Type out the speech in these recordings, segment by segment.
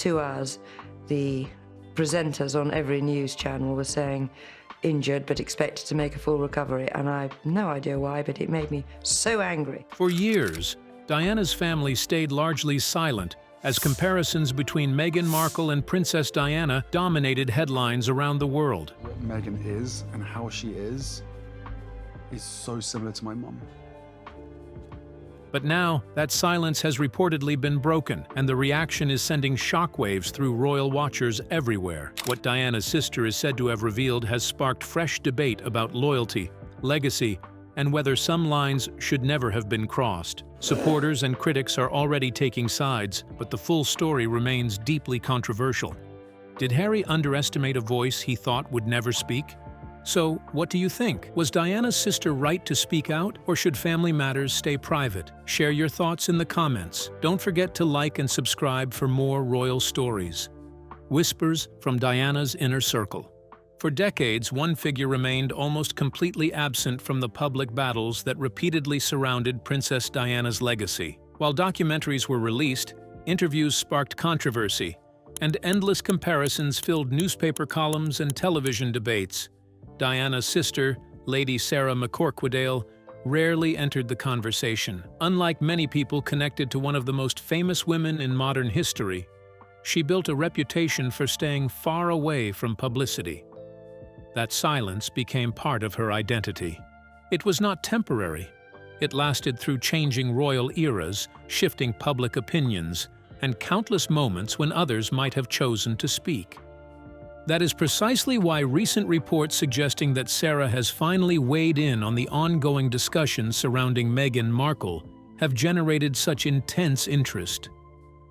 2 hours, the presenters on every news channel were saying injured but expected to make a full recovery, and I have no idea why, but it made me so angry. For years, Diana's family stayed largely silent as comparisons between Meghan Markle and Princess Diana dominated headlines around the world. What Meghan is and how she is so similar to my mum. But now, that silence has reportedly been broken, and the reaction is sending shockwaves through royal watchers everywhere. What Diana's sister is said to have revealed has sparked fresh debate about loyalty, legacy, and whether some lines should never have been crossed. Supporters and critics are already taking sides, but the full story remains deeply controversial. Did Harry underestimate a voice he thought would never speak? So, what do you think? Was Diana's sister right to speak out, or should family matters stay private? Share your thoughts in the comments. Don't forget to like and subscribe for more royal stories. Whispers from Diana's inner circle. For decades, one figure remained almost completely absent from the public battles that repeatedly surrounded Princess Diana's legacy. While documentaries were released, interviews sparked controversy, and endless comparisons filled newspaper columns and television debates. Diana's sister, Lady Sarah McCorquodale, rarely entered the conversation. Unlike many people connected to one of the most famous women in modern history, she built a reputation for staying far away from publicity. That silence became part of her identity. It was not temporary. It lasted through changing royal eras, shifting public opinions, and countless moments when others might have chosen to speak. That is precisely why recent reports suggesting that Sarah has finally weighed in on the ongoing discussions surrounding Meghan Markle have generated such intense interest.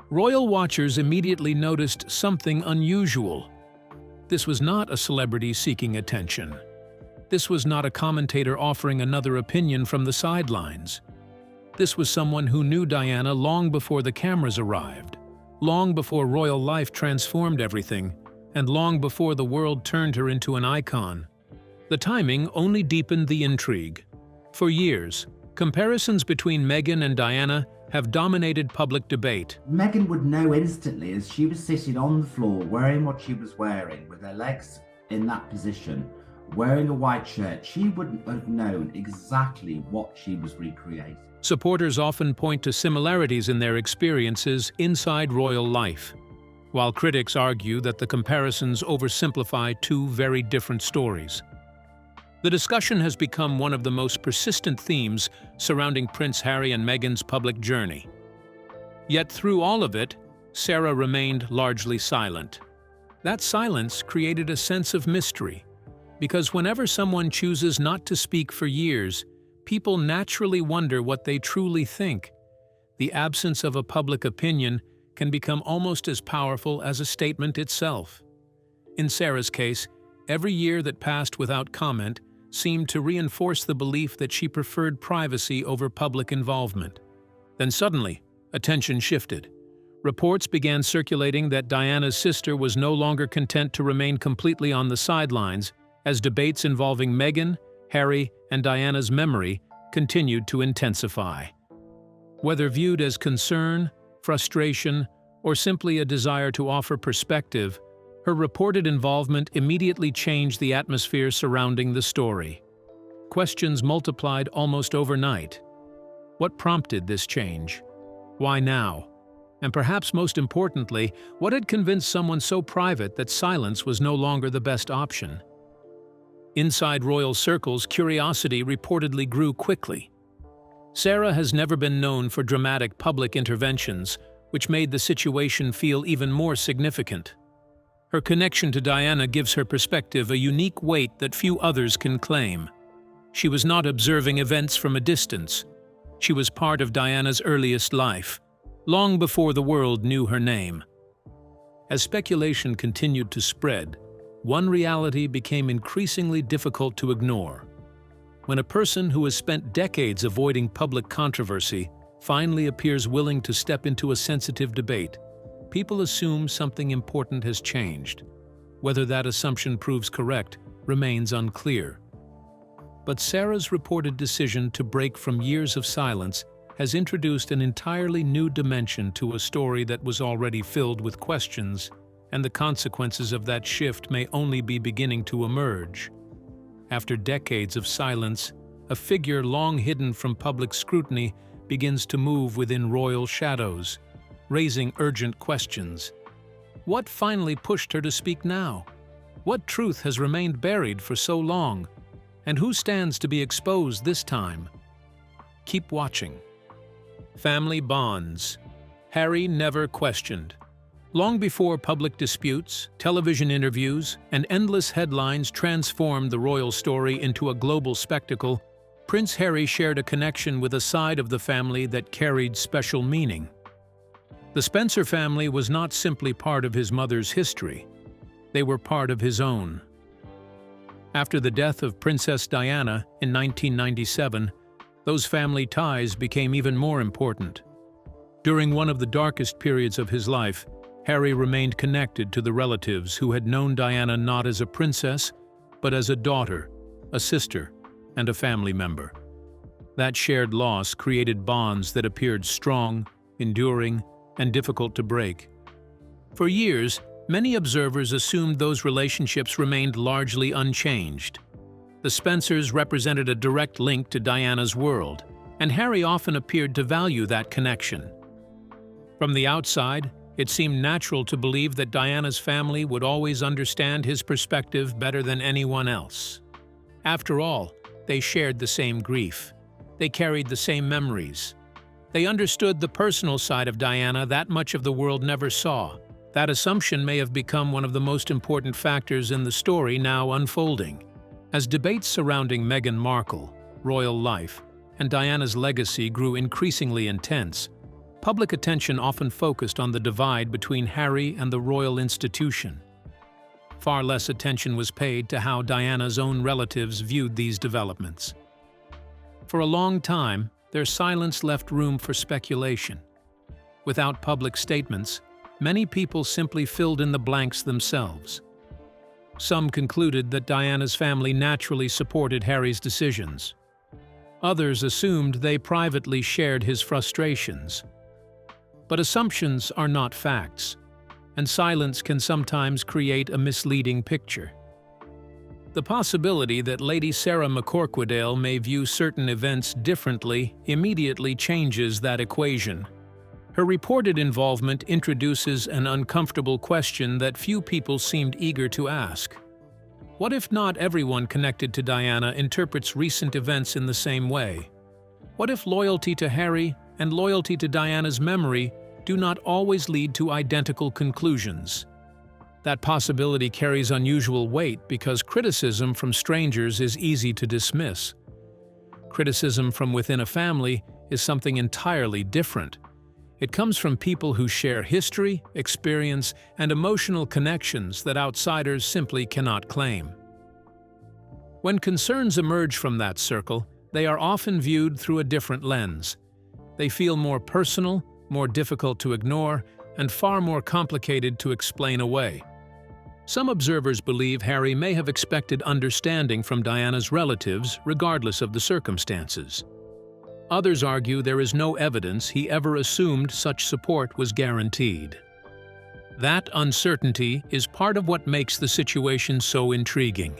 Royal watchers immediately noticed something unusual. This was not a celebrity seeking attention. This was not a commentator offering another opinion from the sidelines. This was someone who knew Diana long before the cameras arrived, long before royal life transformed everything, and long before the world turned her into an icon. The timing only deepened the intrigue. For years, comparisons between Meghan and Diana have dominated public debate. Meghan would know instantly as she was sitting on the floor wearing what she was wearing, with her legs in that position, wearing a white shirt. She would have known exactly what she was recreating. Supporters often point to similarities in their experiences inside royal life, while critics argue that the comparisons oversimplify two very different stories. The discussion has become one of the most persistent themes surrounding Prince Harry and Meghan's public journey. Yet through all of it, Sarah remained largely silent. That silence created a sense of mystery, because whenever someone chooses not to speak for years, people naturally wonder what they truly think. The absence of a public opinion can become almost as powerful as a statement itself. In Sarah's case, every year that passed without comment seemed to reinforce the belief that she preferred privacy over public involvement. Then suddenly, attention shifted. Reports began circulating that Diana's sister was no longer content to remain completely on the sidelines, as debates involving Meghan, Harry, and Diana's memory continued to intensify. Whether viewed as concern, frustration, or simply a desire to offer perspective, her reported involvement immediately changed the atmosphere surrounding the story. Questions multiplied almost overnight. What prompted this change? Why now? And perhaps most importantly, what had convinced someone so private that silence was no longer the best option? Inside royal circles, curiosity reportedly grew quickly. Sarah has never been known for dramatic public interventions, which made the situation feel even more significant. Her connection to Diana gives her perspective a unique weight that few others can claim. She was not observing events from a distance. She was part of Diana's earliest life, long before the world knew her name. As speculation continued to spread, one reality became increasingly difficult to ignore. When a person who has spent decades avoiding public controversy finally appears willing to step into a sensitive debate, people assume something important has changed. Whether that assumption proves correct remains unclear. But Sarah's reported decision to break from years of silence has introduced an entirely new dimension to a story that was already filled with questions, and the consequences of that shift may only be beginning to emerge. After decades of silence, a figure long hidden from public scrutiny begins to move within royal shadows, raising urgent questions. What finally pushed her to speak now? What truth has remained buried for so long? And who stands to be exposed this time? Keep watching. Family bonds. Harry never questioned. Long before public disputes, television interviews, and endless headlines transformed the royal story into a global spectacle, Prince Harry shared a connection with a side of the family that carried special meaning. The Spencer family was not simply part of his mother's history. They were part of his own. After the death of Princess Diana in 1997, those family ties became even more important. During one of the darkest periods of his life, Harry remained connected to the relatives who had known Diana not as a princess, but as a daughter, a sister, and a family member. That shared loss created bonds that appeared strong, enduring, and difficult to break. For years, many observers assumed those relationships remained largely unchanged. The Spencers represented a direct link to Diana's world, and Harry often appeared to value that connection. From the outside, it seemed natural to believe that Diana's family would always understand his perspective better than anyone else. After all, they shared the same grief. They carried the same memories. They understood the personal side of Diana that much of the world never saw. That assumption may have become one of the most important factors in the story now unfolding. As debates surrounding Meghan Markle, royal life, and Diana's legacy grew increasingly intense, public attention often focused on the divide between Harry and the royal institution. Far less attention was paid to how Diana's own relatives viewed these developments. For a long time, their silence left room for speculation. Without public statements, many people simply filled in the blanks themselves. Some concluded that Diana's family naturally supported Harry's decisions. Others assumed they privately shared his frustrations. But assumptions are not facts, and silence can sometimes create a misleading picture. The possibility that Lady Sarah McCorquodale may view certain events differently immediately changes that equation. Her reported involvement introduces an uncomfortable question that few people seemed eager to ask. What if not everyone connected to Diana interprets recent events in the same way? What if loyalty to Harry and loyalty to Diana's memory do not always lead to identical conclusions? That possibility carries unusual weight because criticism from strangers is easy to dismiss. Criticism from within a family is something entirely different. It comes from people who share history, experience, and emotional connections that outsiders simply cannot claim. When concerns emerge from that circle, they are often viewed through a different lens. They feel more personal, more difficult to ignore, and far more complicated to explain away. Some observers believe Harry may have expected understanding from Diana's relatives regardless of the circumstances. Others argue there is no evidence he ever assumed such support was guaranteed. That uncertainty is part of what makes the situation so intriguing.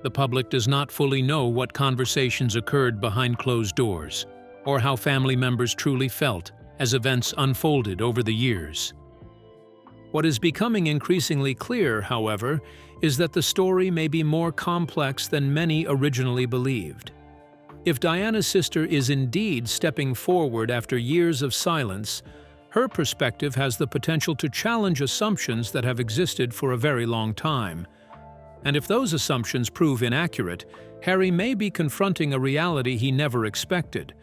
The public does not fully know what conversations occurred behind closed doors, or how family members truly felt as events unfolded over the years. What is becoming increasingly clear, however, is that the story may be more complex than many originally believed. If Diana's sister is indeed stepping forward after years of silence, her perspective has the potential to challenge assumptions that have existed for a very long time. And if those assumptions prove inaccurate, Harry may be confronting a reality he never expected,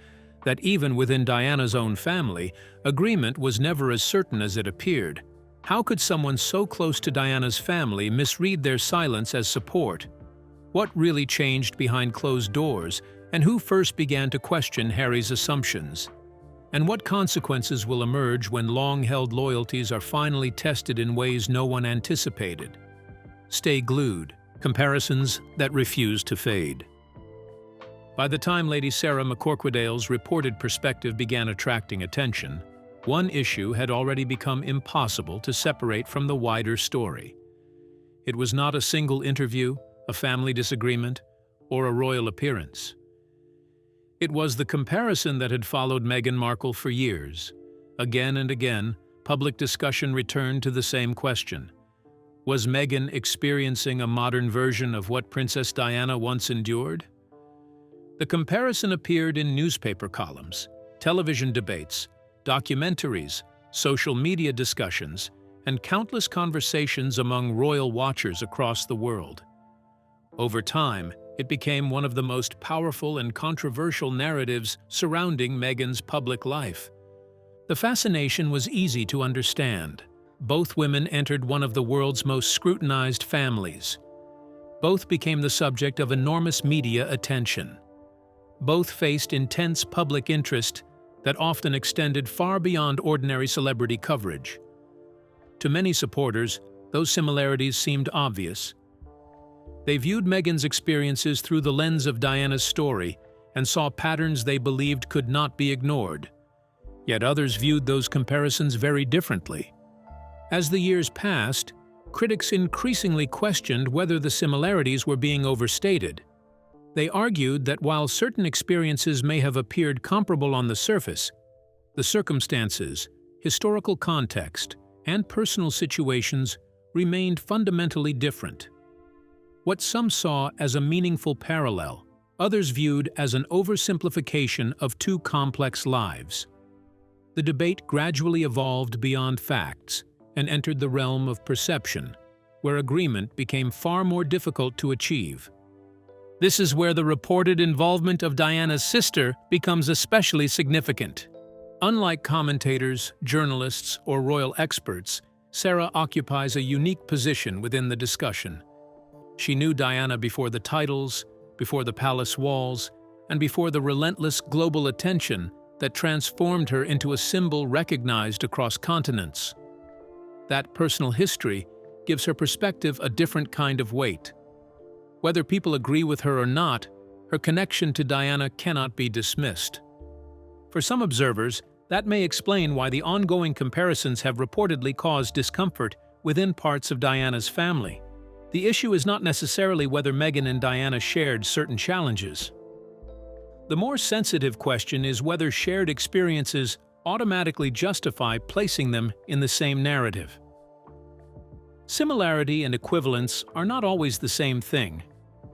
that even within Diana's own family, agreement was never as certain as it appeared. How could someone so close to Diana's family misread their silence as support? What really changed behind closed doors, and who first began to question Harry's assumptions? And what consequences will emerge when long-held loyalties are finally tested in ways no one anticipated? Stay glued. Comparisons that refuse to fade. By the time Lady Sarah McCorquodale's reported perspective began attracting attention, one issue had already become impossible to separate from the wider story. It was not a single interview, a family disagreement, or a royal appearance. It was the comparison that had followed Meghan Markle for years. Again and again, public discussion returned to the same question. Was Meghan experiencing a modern version of what Princess Diana once endured? The comparison appeared in newspaper columns, television debates, documentaries, social media discussions, and countless conversations among royal watchers across the world. Over time, it became one of the most powerful and controversial narratives surrounding Meghan's public life. The fascination was easy to understand. Both women entered one of the world's most scrutinized families. Both became the subject of enormous media attention. Both faced intense public interest that often extended far beyond ordinary celebrity coverage. To many supporters, those similarities seemed obvious. They viewed Meghan's experiences through the lens of Diana's story and saw patterns they believed could not be ignored. Yet others viewed those comparisons very differently. As the years passed, critics increasingly questioned whether the similarities were being overstated. They argued that while certain experiences may have appeared comparable on the surface, the circumstances, historical context, and personal situations remained fundamentally different. What some saw as a meaningful parallel, others viewed as an oversimplification of two complex lives. The debate gradually evolved beyond facts and entered the realm of perception, where agreement became far more difficult to achieve. This is where the reported involvement of Diana's sister becomes especially significant. Unlike commentators, journalists, or royal experts, Sarah occupies a unique position within the discussion. She knew Diana before the titles, before the palace walls, and before the relentless global attention that transformed her into a symbol recognized across continents. That personal history gives her perspective a different kind of weight. Whether people agree with her or not, her connection to Diana cannot be dismissed. For some observers, that may explain why the ongoing comparisons have reportedly caused discomfort within parts of Diana's family. The issue is not necessarily whether Meghan and Diana shared certain challenges. The more sensitive question is whether shared experiences automatically justify placing them in the same narrative. Similarity and equivalence are not always the same thing,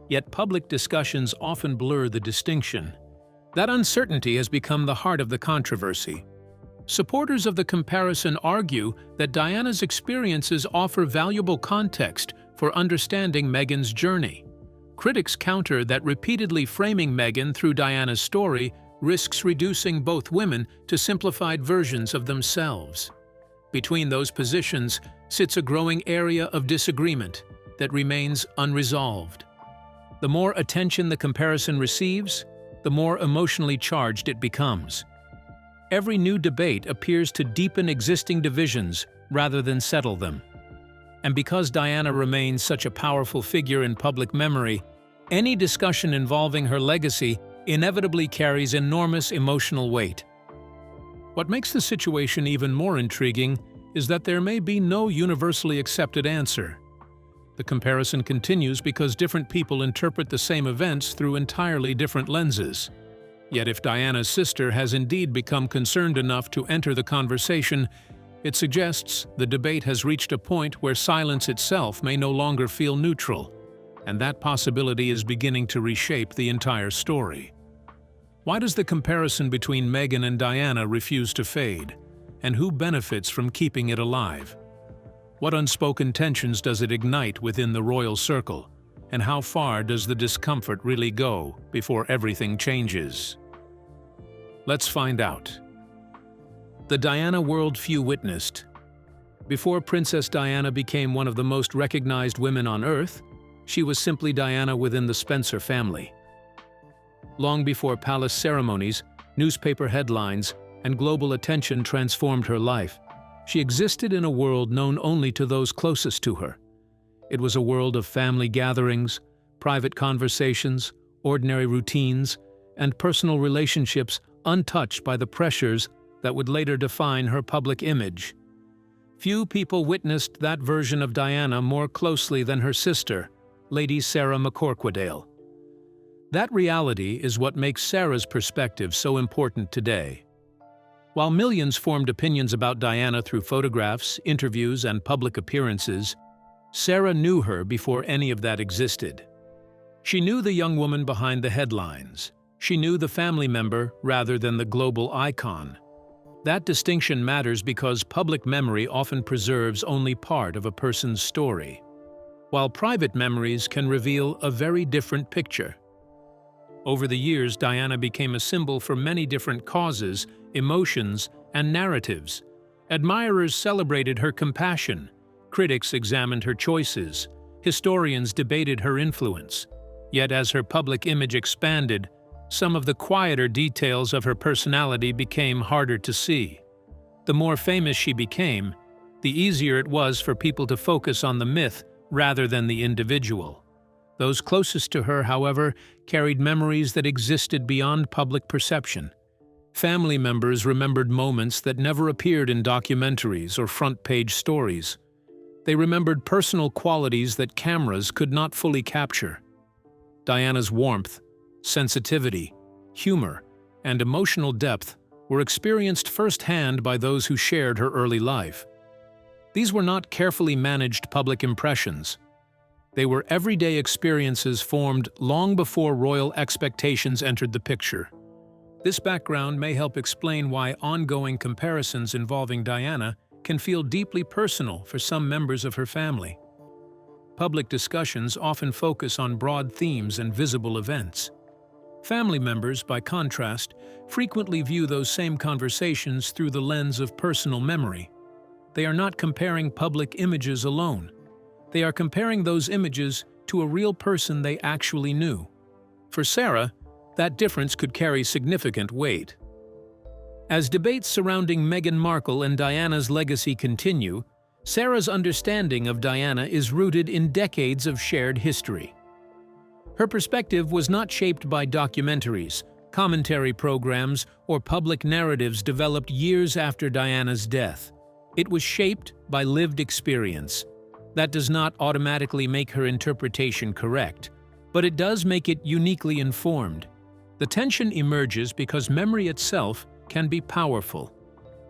yet public discussions often blur the distinction. That uncertainty has become the heart of the controversy. Supporters of the comparison argue that Diana's experiences offer valuable context for understanding Meghan's journey. Critics counter that repeatedly framing Meghan through Diana's story risks reducing both women to simplified versions of themselves. Between those positions sits a growing area of disagreement that remains unresolved. The more attention the comparison receives, the more emotionally charged it becomes. Every new debate appears to deepen existing divisions rather than settle them. And because Diana remains such a powerful figure in public memory, any discussion involving her legacy inevitably carries enormous emotional weight. What makes the situation even more intriguing is that there may be no universally accepted answer. The comparison continues because different people interpret the same events through entirely different lenses. Yet if Diana's sister has indeed become concerned enough to enter the conversation, it suggests the debate has reached a point where silence itself may no longer feel neutral, and that possibility is beginning to reshape the entire story. Why does the comparison between Meghan and Diana refuse to fade? And who benefits from keeping it alive? What unspoken tensions does it ignite within the royal circle? And how far does the discomfort really go before everything changes? Let's find out. The Diana world few witnessed. Before Princess Diana became one of the most recognized women on Earth, she was simply Diana within the Spencer family. Long before palace ceremonies, newspaper headlines, and global attention transformed her life, she existed in a world known only to those closest to her. It was a world of family gatherings, private conversations, ordinary routines, and personal relationships untouched by the pressures that would later define her public image. Few people witnessed that version of Diana more closely than her sister, Lady Sarah McCorquodale. That reality is what makes Sarah's perspective so important today. While millions formed opinions about Diana through photographs, interviews, and public appearances, Sarah knew her before any of that existed. She knew the young woman behind the headlines. She knew the family member rather than the global icon. That distinction matters because public memory often preserves only part of a person's story, while private memories can reveal a very different picture. Over the years, Diana became a symbol for many different causes, emotions, and narratives. Admirers celebrated her compassion, critics examined her choices, historians debated her influence. Yet as her public image expanded, some of the quieter details of her personality became harder to see. The more famous she became, the easier it was for people to focus on the myth rather than the individual. Those closest to her, however, carried memories that existed beyond public perception. Family members remembered moments that never appeared in documentaries or front-page stories. They remembered personal qualities that cameras could not fully capture. Diana's warmth, sensitivity, humor, and emotional depth were experienced firsthand by those who shared her early life. These were not carefully managed public impressions. They were everyday experiences formed long before royal expectations entered the picture. This background may help explain why ongoing comparisons involving Diana can feel deeply personal for some members of her family. Public discussions often focus on broad themes and visible events. Family members, by contrast, frequently view those same conversations through the lens of personal memory. They are not comparing public images alone. They are comparing those images to a real person they actually knew. For Sarah, that difference could carry significant weight. As debates surrounding Meghan Markle and Diana's legacy continue, Sarah's understanding of Diana is rooted in decades of shared history. Her perspective was not shaped by documentaries, commentary programs, or public narratives developed years after Diana's death. It was shaped by lived experience. That does not automatically make her interpretation correct, but it does make it uniquely informed. The tension emerges because memory itself can be powerful.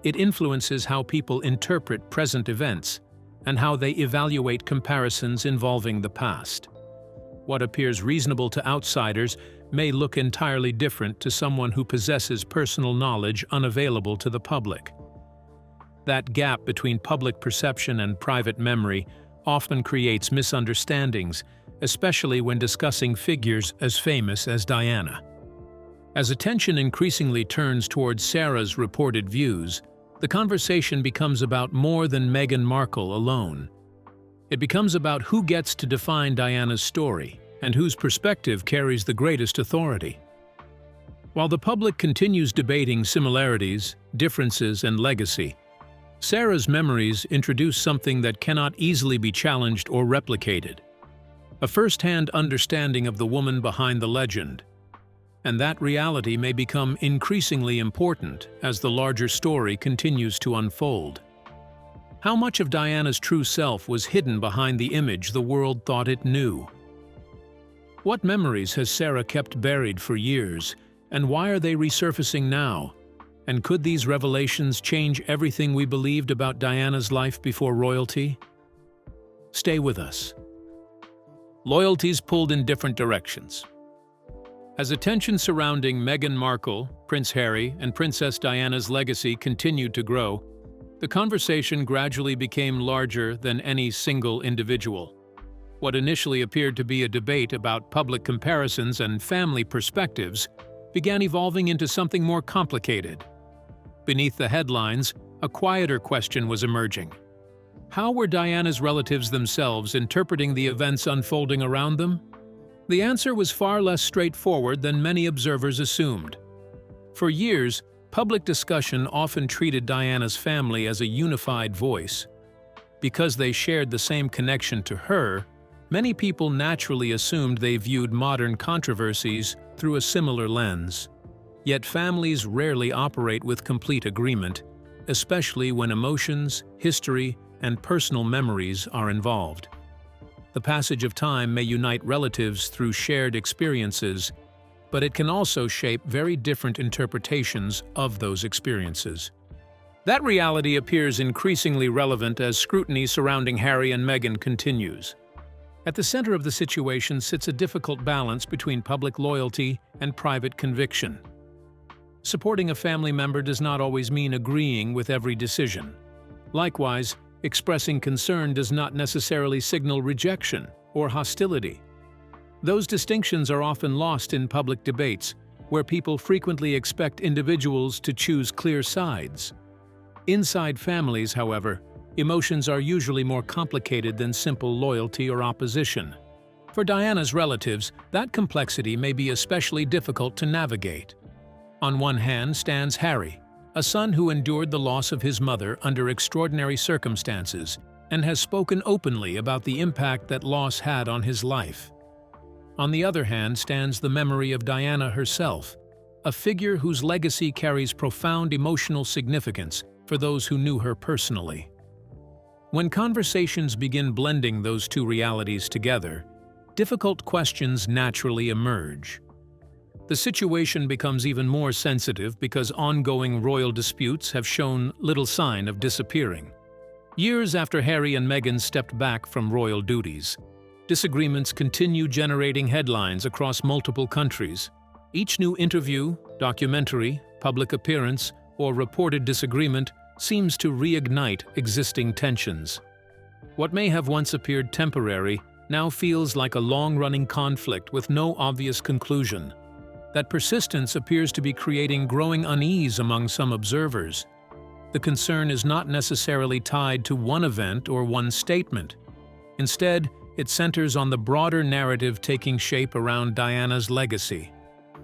It influences how people interpret present events and how they evaluate comparisons involving the past. What appears reasonable to outsiders may look entirely different to someone who possesses personal knowledge unavailable to the public. That gap between public perception and private memory often creates misunderstandings, especially when discussing figures as famous as Diana. As attention increasingly turns towards Sarah's reported views, the conversation becomes about more than Meghan Markle alone. It becomes about who gets to define Diana's story and whose perspective carries the greatest authority. While the public continues debating similarities, differences, and legacy, Sarah's memories introduce something that cannot easily be challenged or replicated: a first-hand understanding of the woman behind the legend. And that reality may become increasingly important as the larger story continues to unfold. How much of Diana's true self was hidden behind the image the world thought it knew? What memories has Sarah kept buried for years, and why are they resurfacing now? And could these revelations change everything we believed about Diana's life before royalty? Stay with us. Loyalties pulled in different directions. As attention surrounding Meghan Markle, Prince Harry, and Princess Diana's legacy continued to grow, the conversation gradually became larger than any single individual. What initially appeared to be a debate about public comparisons and family perspectives began evolving into something more complicated. Beneath the headlines, a quieter question was emerging. How were Diana's relatives themselves interpreting the events unfolding around them? The answer was far less straightforward than many observers assumed. For years, public discussion often treated Diana's family as a unified voice. Because they shared the same connection to her, Many people naturally assumed they viewed modern controversies through a similar lens. Yet families rarely operate with complete agreement, especially when emotions, history, and personal memories are involved. The passage of time may unite relatives through shared experiences, but it can also shape very different interpretations of those experiences. That reality appears increasingly relevant as scrutiny surrounding Harry and Meghan continues. At the center of the situation sits a difficult balance between public loyalty and private conviction. Supporting a family member does not always mean agreeing with every decision. Likewise, expressing concern does not necessarily signal rejection or hostility. Those distinctions are often lost in public debates, where people frequently expect individuals to choose clear sides. Inside families, however, emotions are usually more complicated than simple loyalty or opposition. For Diana's relatives, that complexity may be especially difficult to navigate. On one hand stands Harry, a son who endured the loss of his mother under extraordinary circumstances and has spoken openly about the impact that loss had on his life. On the other hand stands the memory of Diana herself, a figure whose legacy carries profound emotional significance for those who knew her personally. When conversations begin blending those two realities together, difficult questions naturally emerge. The situation becomes even more sensitive because ongoing royal disputes have shown little sign of disappearing. Years after Harry and Meghan stepped back from royal duties, disagreements continue generating headlines across multiple countries. Each new interview, documentary, public appearance, or reported disagreement seems to reignite existing tensions. What may have once appeared temporary now feels like a long-running conflict with no obvious conclusion. That persistence appears to be creating growing unease among some observers. The concern is not necessarily tied to one event or one statement. Instead, it centers on the broader narrative taking shape around Diana's legacy.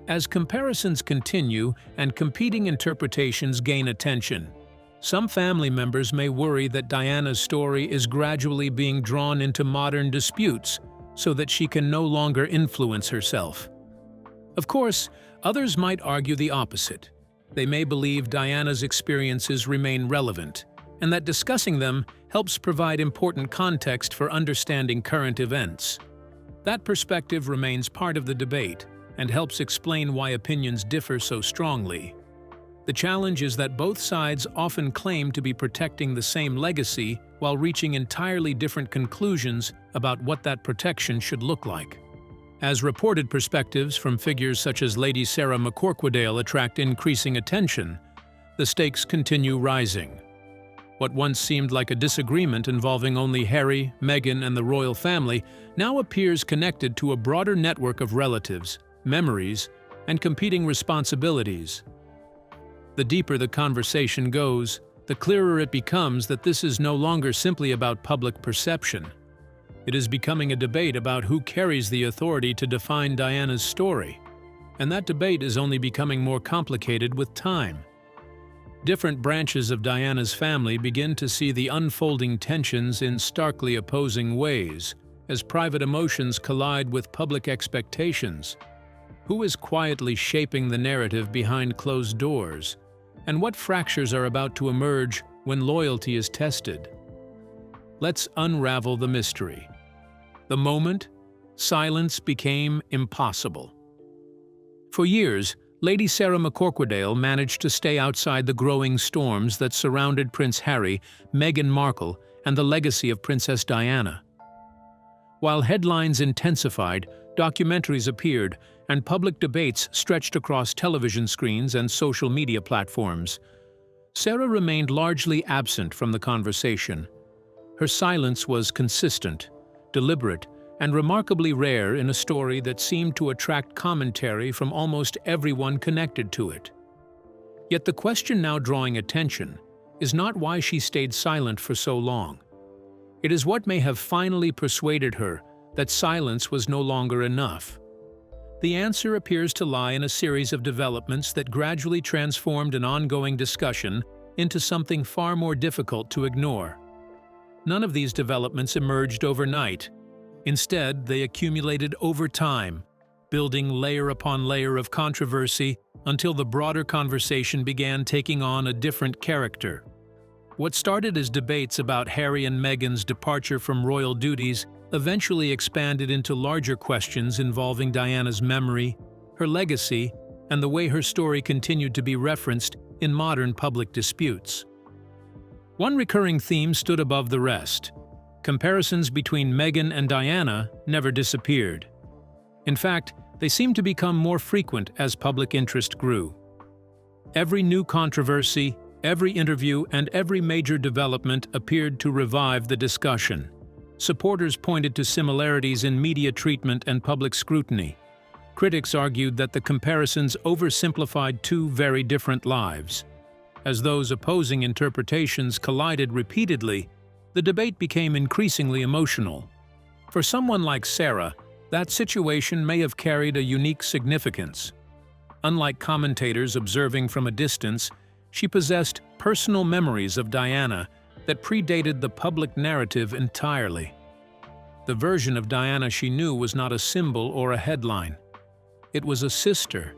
As comparisons continue and competing interpretations gain attention, some family members may worry that Diana's story is gradually being drawn into modern disputes so that she can no longer influence herself. Of course, others might argue the opposite. They may believe Diana's experiences remain relevant, and that discussing them helps provide important context for understanding current events. That perspective remains part of the debate and helps explain why opinions differ so strongly. The challenge is that both sides often claim to be protecting the same legacy while reaching entirely different conclusions about what that protection should look like. As reported perspectives from figures such as Lady Sarah McCorquodale attract increasing attention, the stakes continue rising. What once seemed like a disagreement involving only Harry, Meghan, and the royal family now appears connected to a broader network of relatives, memories, and competing responsibilities. The deeper the conversation goes, the clearer it becomes that this is no longer simply about public perception. It is becoming a debate about who carries the authority to define Diana's story, and that debate is only becoming more complicated with time. Different branches of Diana's family begin to see the unfolding tensions in starkly opposing ways, as private emotions collide with public expectations. Who is quietly shaping the narrative behind closed doors, and what fractures are about to emerge when loyalty is tested? Let's unravel the mystery. The moment, silence became impossible. For years, Lady Sarah McCorquodale managed to stay outside the growing storms that surrounded Prince Harry, Meghan Markle, and the legacy of Princess Diana. While headlines intensified, documentaries appeared, and public debates stretched across television screens and social media platforms, Sarah remained largely absent from the conversation. Her silence was consistent, deliberate, and remarkably rare in a story that seemed to attract commentary from almost everyone connected to it. Yet the question now drawing attention is not why she stayed silent for so long. It is what may have finally persuaded her that silence was no longer enough. The answer appears to lie in a series of developments that gradually transformed an ongoing discussion into something far more difficult to ignore. None of these developments emerged overnight. Instead, they accumulated over time, building layer upon layer of controversy until the broader conversation began taking on a different character. What started as debates about Harry and Meghan's departure from royal duties eventually expanded into larger questions involving Diana's memory, her legacy, and the way her story continued to be referenced in modern public disputes. One recurring theme stood above the rest. Comparisons between Meghan and Diana never disappeared. In fact, they seemed to become more frequent as public interest grew. Every new controversy, every interview, and every major development appeared to revive the discussion. Supporters pointed to similarities in media treatment and public scrutiny. Critics argued that the comparisons oversimplified two very different lives. As those opposing interpretations collided repeatedly, the debate became increasingly emotional. For someone like Sarah, that situation may have carried a unique significance. Unlike commentators observing from a distance, she possessed personal memories of Diana that predated the public narrative entirely. The version of Diana she knew was not a symbol or a headline. It was a sister.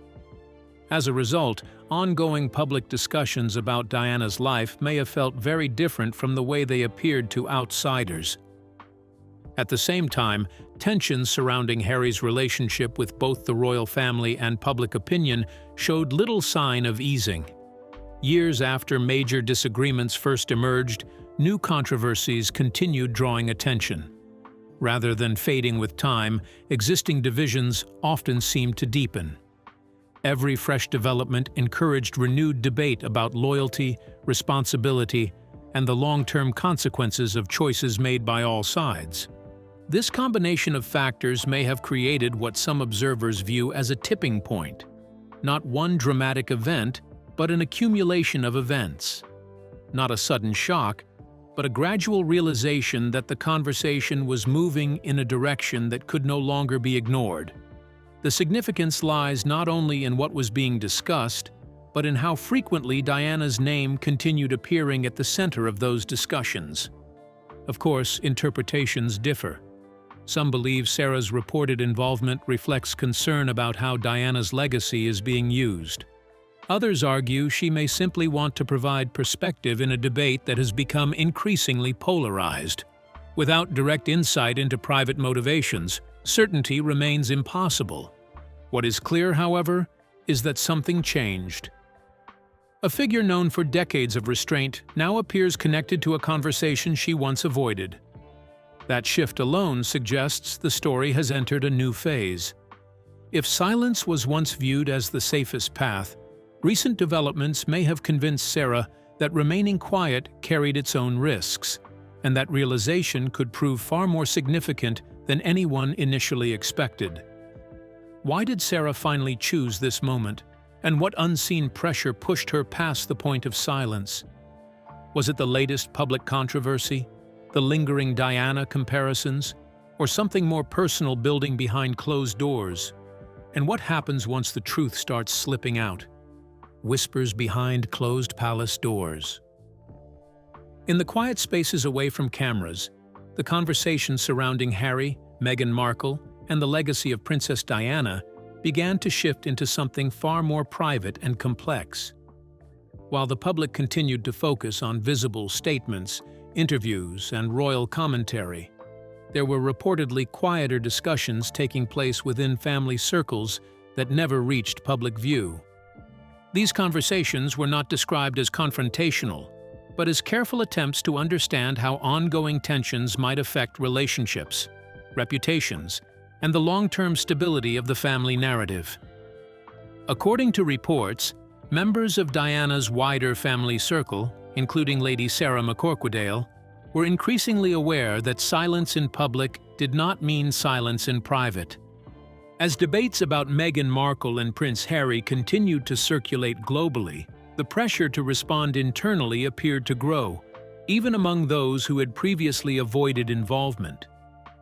As a result, ongoing public discussions about Diana's life may have felt very different from the way they appeared to outsiders. At the same time, tensions surrounding Harry's relationship with both the royal family and public opinion showed little sign of easing. Years after major disagreements first emerged, new controversies continued drawing attention. Rather than fading with time, existing divisions often seemed to deepen. Every fresh development encouraged renewed debate about loyalty, responsibility, and the long-term consequences of choices made by all sides. This combination of factors may have created what some observers view as a tipping point. Not one dramatic event, but an accumulation of events. Not a sudden shock, but a gradual realization that the conversation was moving in a direction that could no longer be ignored. The significance lies not only in what was being discussed, but in how frequently Diana's name continued appearing at the center of those discussions. Of course, interpretations differ. Some believe Sarah's reported involvement reflects concern about how Diana's legacy is being used. Others argue she may simply want to provide perspective in a debate that has become increasingly polarized. Without direct insight into private motivations, certainty remains impossible. What is clear, however, is that something changed. A figure known for decades of restraint now appears connected to a conversation she once avoided. That shift alone suggests the story has entered a new phase. If silence was once viewed as the safest path, recent developments may have convinced Sarah that remaining quiet carried its own risks, and that realization could prove far more significant than anyone initially expected. Why did Sarah finally choose this moment, and what unseen pressure pushed her past the point of silence? Was it the latest public controversy, the lingering Diana comparisons, or something more personal building behind closed doors? And what happens once the truth starts slipping out? Whispers behind closed palace doors. In the quiet spaces away from cameras, the conversation surrounding Harry, Meghan Markle, and the legacy of Princess Diana began to shift into something far more private and complex. While the public continued to focus on visible statements, interviews, and royal commentary, there were reportedly quieter discussions taking place within family circles that never reached public view. These conversations were not described as confrontational, but as careful attempts to understand how ongoing tensions might affect relationships, reputations, and the long-term stability of the family narrative. According to reports, members of Diana's wider family circle, including Lady Sarah McCorquodale, were increasingly aware that silence in public did not mean silence in private. As debates about Meghan Markle and Prince Harry continued to circulate globally, the pressure to respond internally appeared to grow, even among those who had previously avoided involvement.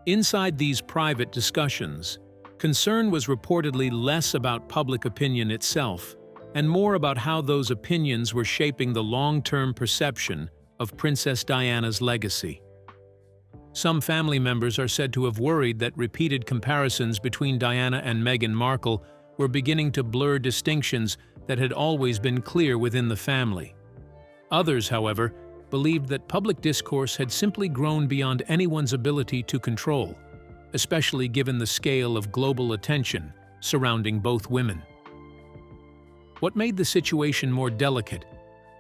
Inside these private discussions, concern was reportedly less about public opinion itself, and more about how those opinions were shaping the long-term perception of Princess Diana's legacy. Some family members are said to have worried that repeated comparisons between Diana and Meghan Markle were beginning to blur distinctions that had always been clear within the family. Others, however, believed that public discourse had simply grown beyond anyone's ability to control, especially given the scale of global attention surrounding both women. What made the situation more delicate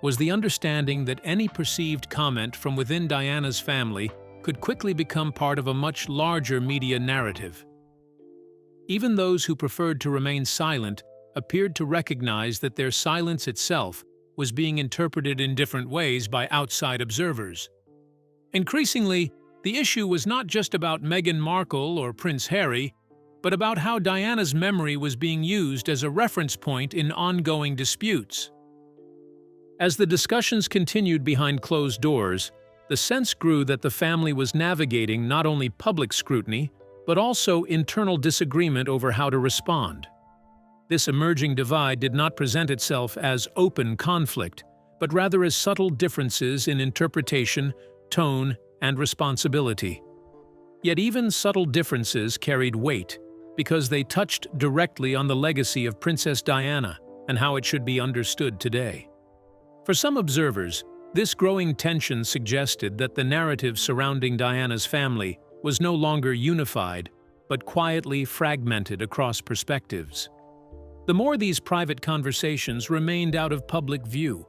was the understanding that any perceived comment from within Diana's family could quickly become part of a much larger media narrative. Even those who preferred to remain silent appeared to recognize that their silence itself was being interpreted in different ways by outside observers. Increasingly, the issue was not just about Meghan Markle or Prince Harry, but about how Diana's memory was being used as a reference point in ongoing disputes. As the discussions continued behind closed doors, the sense grew that the family was navigating not only public scrutiny, but also internal disagreement over how to respond. This emerging divide did not present itself as open conflict, but rather as subtle differences in interpretation, tone, and responsibility. Yet even subtle differences carried weight, because they touched directly on the legacy of Princess Diana and how it should be understood today. For some observers, this growing tension suggested that the narrative surrounding Diana's family was no longer unified, but quietly fragmented across perspectives. The more these private conversations remained out of public view,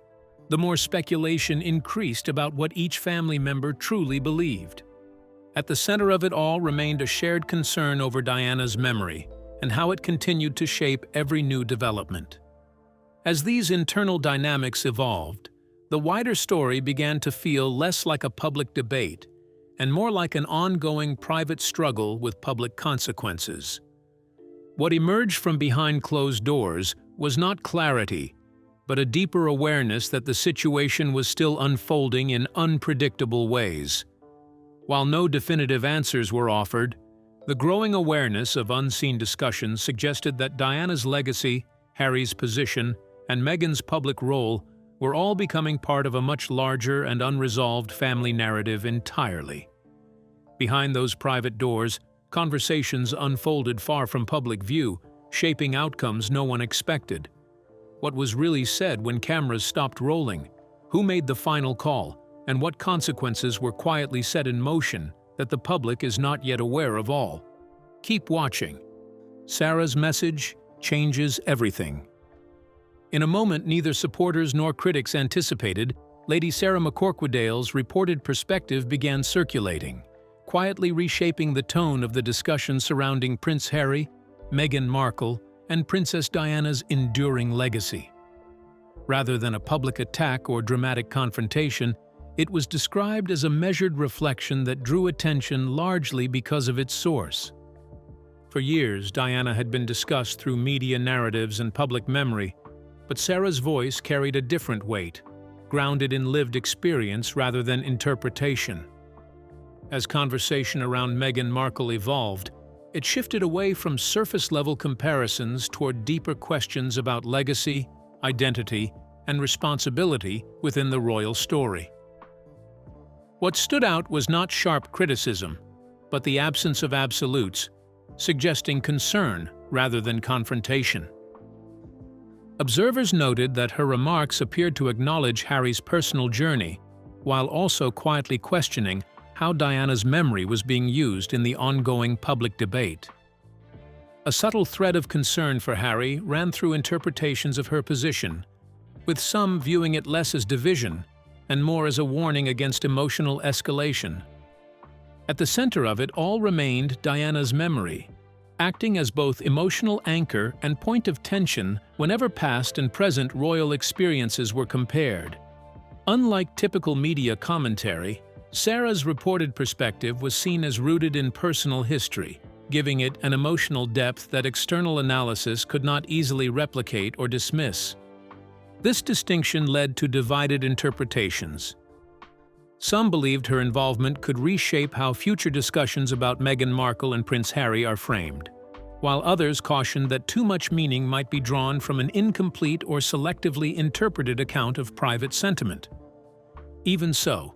the more speculation increased about what each family member truly believed. At the center of it all remained a shared concern over Diana's memory and how it continued to shape every new development. As these internal dynamics evolved, the wider story began to feel less like a public debate and more like an ongoing private struggle with public consequences. What emerged from behind closed doors was not clarity, but a deeper awareness that the situation was still unfolding in unpredictable ways. While no definitive answers were offered, the growing awareness of unseen discussions suggested that Diana's legacy, Harry's position, and Meghan's public role were all becoming part of a much larger and unresolved family narrative entirely. Behind those private doors, conversations unfolded far from public view, shaping outcomes no one expected. What was really said when cameras stopped rolling? Who made the final call? And what consequences were quietly set in motion that the public is not yet aware of all? Keep watching. Sarah's message changes everything. In a moment neither supporters nor critics anticipated, Lady Sarah McCorquodale's reported perspective began circulating, quietly reshaping the tone of the discussion surrounding Prince Harry, Meghan Markle, and Princess Diana's enduring legacy. Rather than a public attack or dramatic confrontation, it was described as a measured reflection that drew attention largely because of its source. For years, Diana had been discussed through media narratives and public memory, but Sarah's voice carried a different weight, grounded in lived experience rather than interpretation. As conversation around Meghan Markle evolved, it shifted away from surface-level comparisons toward deeper questions about legacy, identity, and responsibility within the royal story. What stood out was not sharp criticism, but the absence of absolutes, suggesting concern rather than confrontation. Observers noted that her remarks appeared to acknowledge Harry's personal journey, while also quietly questioning how Diana's memory was being used in the ongoing public debate. A subtle thread of concern for Harry ran through interpretations of her position, with some viewing it less as division and more as a warning against emotional escalation. At the center of it all remained Diana's memory, acting as both emotional anchor and point of tension whenever past and present royal experiences were compared. Unlike typical media commentary, Sarah's reported perspective was seen as rooted in personal history, giving it an emotional depth that external analysis could not easily replicate or dismiss. This distinction led to divided interpretations. Some believed her involvement could reshape how future discussions about Meghan Markle and Prince Harry are framed, while others cautioned that too much meaning might be drawn from an incomplete or selectively interpreted account of private sentiment. Even so,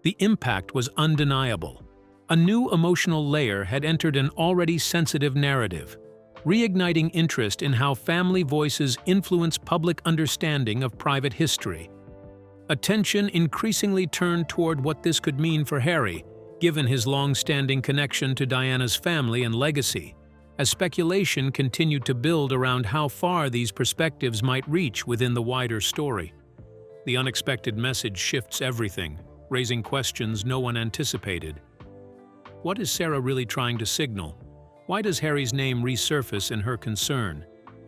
the impact was undeniable. A new emotional layer had entered an already sensitive narrative, reigniting interest in how family voices influence public understanding of private history. Attention increasingly turned toward what this could mean for Harry, given his long-standing connection to Diana's family and legacy, as speculation continued to build around how far these perspectives might reach within the wider story. The unexpected message shifts everything, raising questions no one anticipated. What is Sarah really trying to signal? Why does Harry's name resurface in her concern?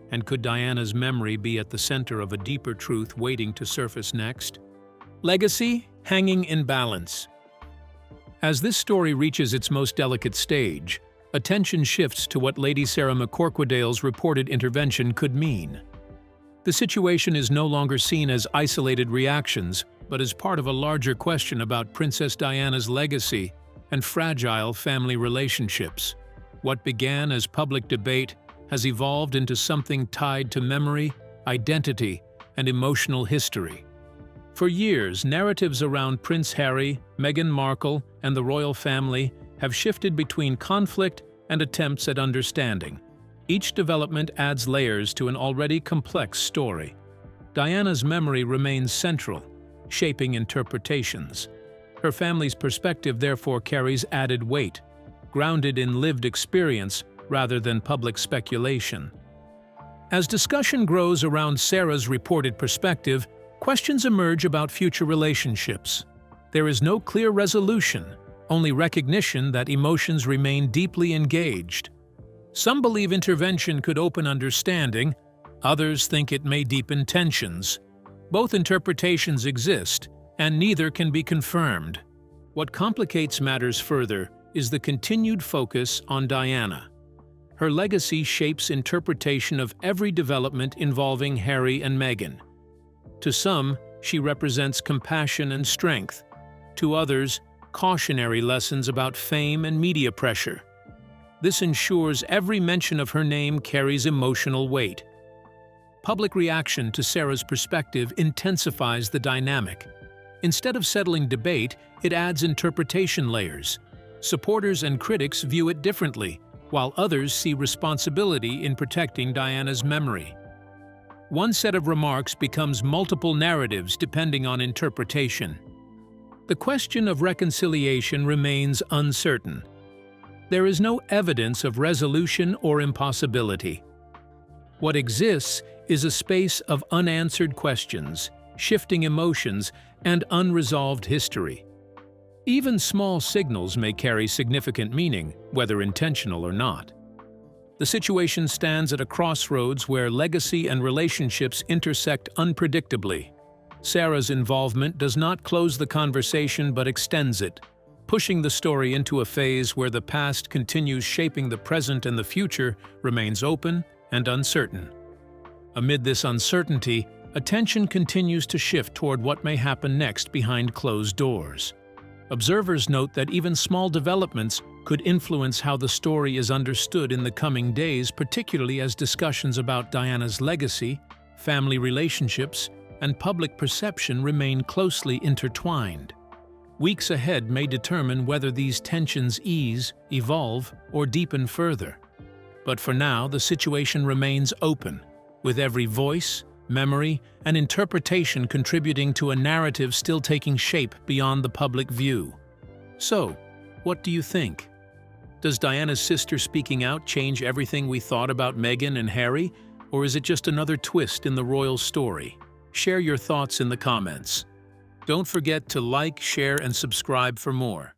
And could Diana's memory be at the center of a deeper truth waiting to surface next? Legacy hanging in balance. As this story reaches its most delicate stage, attention shifts to what Lady Sarah McCorquodale's reported intervention could mean. The situation is no longer seen as isolated reactions, but as part of a larger question about Princess Diana's legacy and fragile family relationships. What began as public debate has evolved into something tied to memory, identity, and emotional history. For years, narratives around Prince Harry, Meghan Markle, and the royal family have shifted between conflict and attempts at understanding. Each development adds layers to an already complex story. Diana's memory remains central, shaping interpretations. Her family's perspective therefore carries added weight, grounded in lived experience rather than public speculation. As discussion grows around Sarah's reported perspective, questions emerge about future relationships. There is no clear resolution, only recognition that emotions remain deeply engaged. Some believe intervention could open understanding, others think it may deepen tensions. Both interpretations exist, and neither can be confirmed. What complicates matters further is the continued focus on Diana. Her legacy shapes interpretation of every development involving Harry and Meghan. To some, she represents compassion and strength. To others, cautionary lessons about fame and media pressure. This ensures every mention of her name carries emotional weight. Public reaction to Sarah's perspective intensifies the dynamic. Instead of settling debate, it adds interpretation layers. Supporters and critics view it differently, while others see responsibility in protecting Diana's memory. One set of remarks becomes multiple narratives depending on interpretation. The question of reconciliation remains uncertain. There is no evidence of resolution or impossibility. What exists is a space of unanswered questions, shifting emotions, and unresolved history. Even small signals may carry significant meaning, whether intentional or not. The situation stands at a crossroads where legacy and relationships intersect unpredictably. Sarah's involvement does not close the conversation but extends it, pushing the story into a phase where the past continues shaping the present and the future remains open and uncertain. Amid this uncertainty, attention continues to shift toward what may happen next behind closed doors. Observers note that even small developments could influence how the story is understood in the coming days, particularly as discussions about Diana's legacy, family relationships, and public perception remain closely intertwined. Weeks ahead may determine whether these tensions ease, evolve, or deepen further. But for now, the situation remains open, with every voice, memory, and interpretation contributing to a narrative still taking shape beyond the public view. So, what do you think? Does Diana's sister speaking out change everything we thought about Meghan and Harry, or is it just another twist in the royal story? Share your thoughts in the comments. Don't forget to like, share, and subscribe for more.